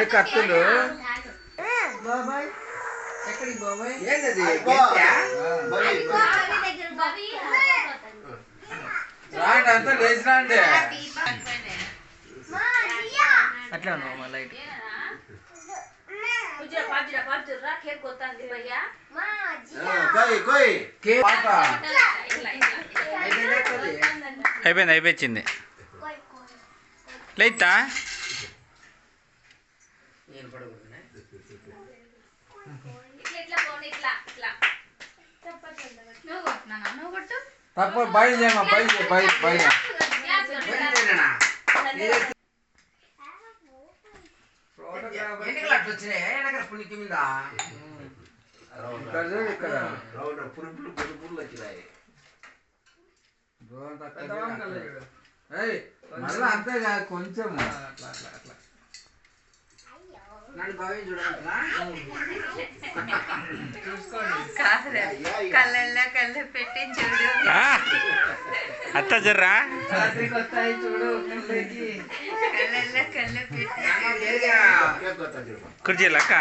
కత్తులు రాండి అంతా లేచిరాండి అట్లా లైట్ అయిపోయింది అయిపోయింది లేతా తప్ప బయలుదేమా బయట మళ్ళీ అంతే కాదు కొంచెం నన్ను బాగా కళ్ళల్లో కళ్ళు పెట్టి చూడు అత్త జర్రా చూడు కళ్ళల్లో కళ్ళు పెట్టి కుర్చీలు అక్క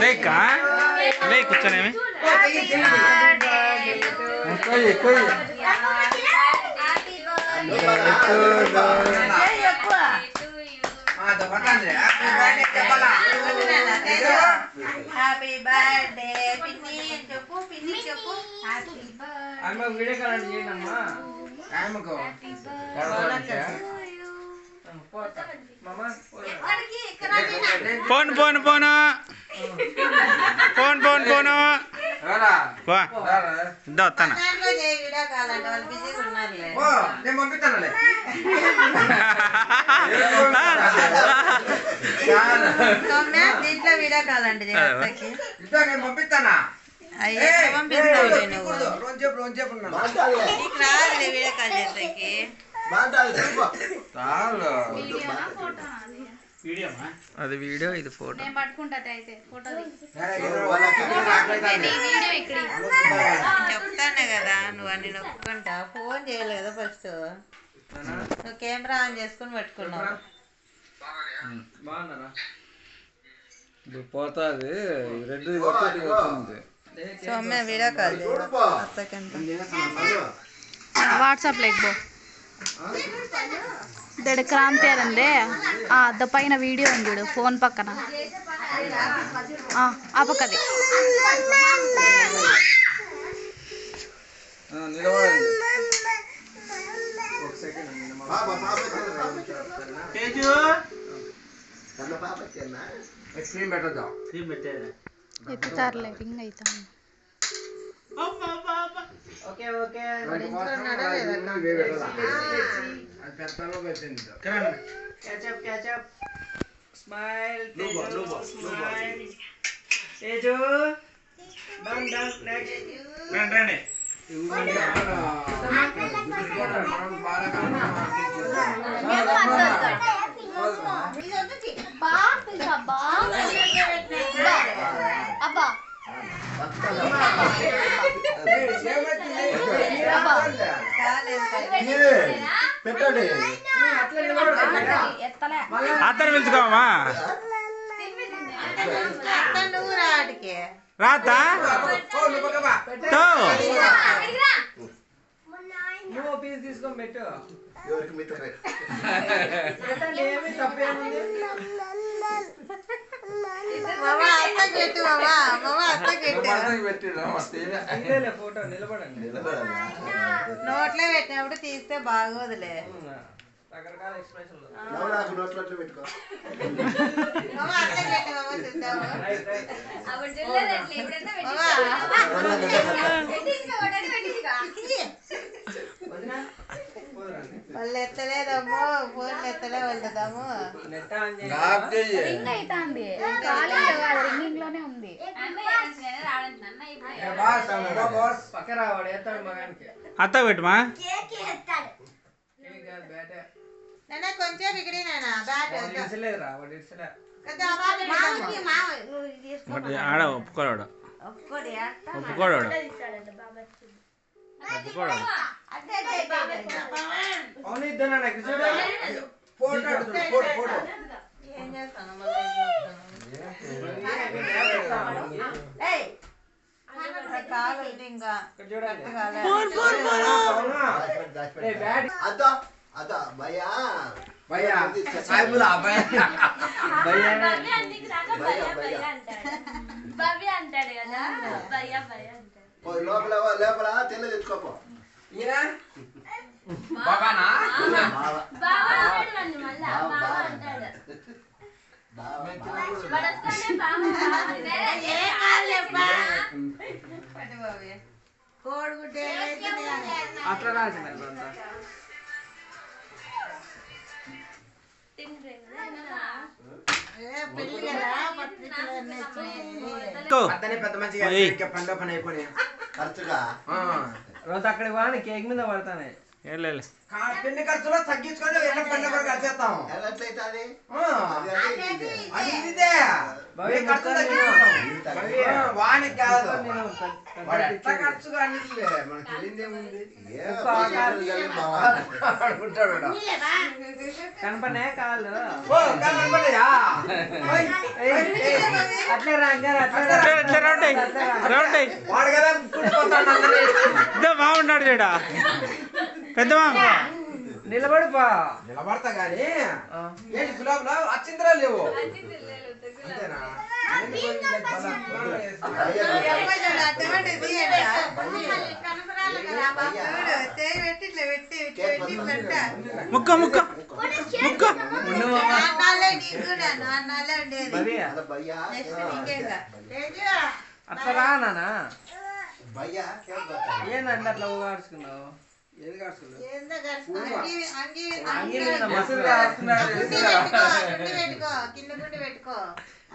లేక లే కూర్చొనేమి హ్యాపీ బర్త్డే పిన్ని చెప్పు పిన్ని చెప్పు అమ్మ వీడియో కాల్ చేయండి అమ్మా అమ్మకు phone phone phone phone phone phone ఇద్దా వస్తాను నేను పంపిస్తానులే దీంట్లో వీడియో కాల్ అండి నేను పంపిస్తానా వీడియో కాల్ చేస్తాకి అది వీడియో ఇది ఫోటో చెప్తాను కదా నువ్వు అన్ని నొక్కుంటా ఫోన్ చేయాలి కదా ఫస్ట్ నువ్వు కెమెరా ఆన్ చేసుకుని పెట్టుకున్నావు పోతుంది రెడ్ వస్తుంది Soumya video call WhatsApp like దడ క్రాంతి అదండి ద పైన వీడియో ఉంది చూడు ఫోన్ పక్కన ఆ పక్కది ఎత్తుతారులే రింగ్ అవుతాను okay okay catch up smile smile Teju done done next రండి అబ్బా అత్తను పిలుచుకోమా నువ్వు రాటికి రాతా నువ్వు పీస్ తీసుకొని పెట్టు ఏమి తప్పేముంది ఫోటో నిలబడండి నోట్లో పెట్టినప్పుడు తీస్తే బాగోదులే రకరకాల ఎక్స్ప్రెషన్లు వాళ్ళు ఎత్తలేదమ్మో ఫోన్ ఎత్తలే వెళ్తాము రింగింగ్ లోనే ఉంది పక్క రావాడు ఎత్తాడు మగానికి అత్త పెట్టుమా కొంచెం బిగిడి ఇడిసలేదురా వాడు ఇడిసలే ఆడ ఒప్పుకోరాడు ఒప్పుకోడు ఒప్పుకోడు ఒప్పుకోడు అవును ఇద్దరు నాకు చూడు ఏం చేస్తాను కాలు ఉంది ఇంకా చూడండి భయ్యా సాయిబులా భయ్యా భవ్య అంటాడు కదా భయ్యా భయ్య అంటాడు లోపల తెల్ల తెచ్చుకోపో ఈయన బాబానా బావ అంటాడు వాడిని మళ్ళా బావ అంటాడు వడస్తానే బావ కోడిగుడ్డ అట్లా రాసిన పెళ్లి కదా పత్రికలు అన్నీ వచ్చినాయి. అతనే పెద్ద మంచిగా పండుగ పని అయిపోయి ఖర్చుగా రోజు అక్కడికి పోనీ కేక్ మీద పడతానే వెళ్ళు పెళ్లి ఖర్చులో తగ్గించుకొని ఎన్న పండుగ కూడా కలిసేస్తాం ఎట్లయితే అది అది ఇదే భవ్య ఖర్చు తగ్గించుకుంటాం వానికి కాదు వాడు ఎట్లా ఖర్చు కానీ మనకి తెలియదేముంది అనుకుంటాడు కనపడే కాళ్ళు కనపడయా అట్లే వాడు కదా పెద్ద బాగున్నాడు చూడ పెద్ద మామ నిలబడిపా నిలబడతా గాని ఏంటి గులాబులా అచ్చింతరా లేవు అంతేనా ముక్క ముక్క ముక్క అట్లా రా నానా భయ్యా ఏందంటే అట్లా ఊగాడుచుకున్నావు ఏది కాడుచుకున్నావు కింద గుండి పెట్టుకో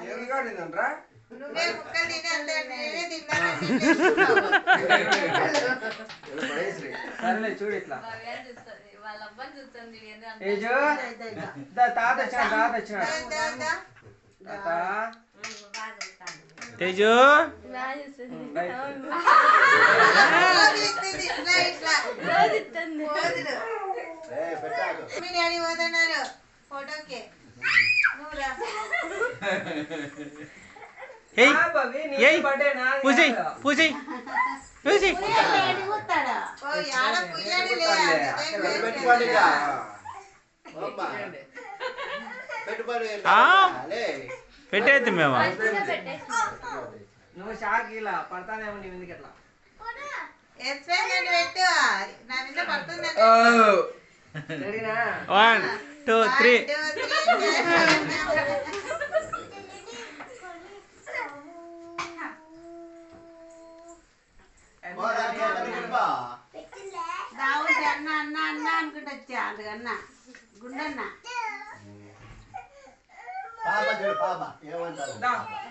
ఏది కాడిందంట్రా నువ్వే ముక్కలు తినే సరేలే చూడు ఇట్లా వాళ్ళ అబ్బాయి చూస్తుంది ఏజో తాత వచ్చినాడు తాత తేజు మీ డాడీ పోతున్నారు ఫోటోకి ఏయ్ ఏయ్ పూసి పూసి పూసి పెట్టుకోండి పెట్టుబడి పెట్టేద్దు మేము నువ్వు షాక్ ఇలా పడతానేమో నీ మీదకి ఎట్లా పెట్టు నా మీద పడుతుంది రెడీనా 1 2 3 అన్న అన్న అన్న అనుకుంటా వచ్చా అందుకన్నా గుండన్న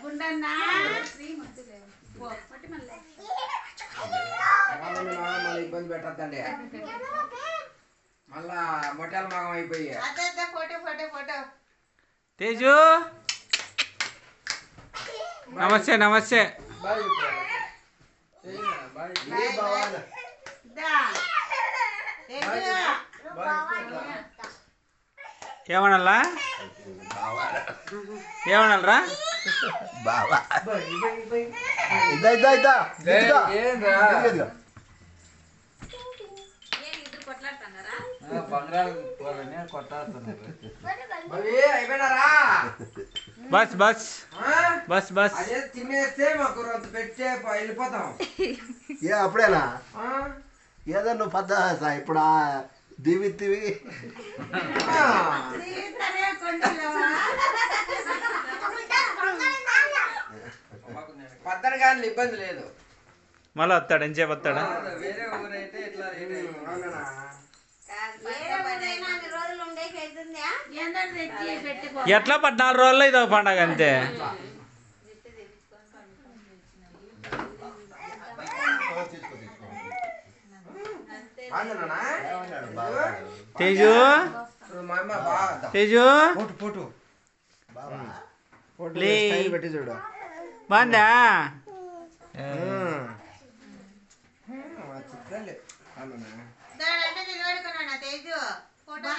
గుండన్న మళ్ళీ ఇబ్బంది పెట్టద్దండి మళ్ళా మొట్టల మగం అయిపోయి అదే ఫోటో ఫోటో ఫోటో తేజు నమస్తే నమస్తే ఏమనాలా ఏమనాలరా బావా అయిపోయినారా బస్ బస్ బస్ బస్ అదే తినేస్తే మాకు రొంత పెట్టే వెళ్ళిపోతాం ఏ అప్పుడేనా ఏదో నువ్వు పద్ద ఇప్పుడు దివిత్తివి పద్దరు కానీ ఇబ్బంది లేదు మళ్ళీ వస్తాడు ఎంచేపు వస్తాడా వేరే ఊరైతే ఇట్లా అవునా ఎట్లా 14 రోజుల్లో ఇదో పండగ అంతే తేజు తేజు పెట్టి చూడు బాగుందా మా చిత్రాలు అవునా దాడంటే నిలబడుకున్నాను తేజు ఫోటో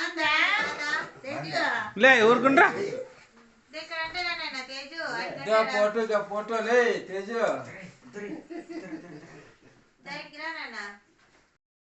లే ఊరుకుండ్రా ఇక్కడంటే నాన్న తేజు ఫోటోలే తేజు దగ్గర నాన్న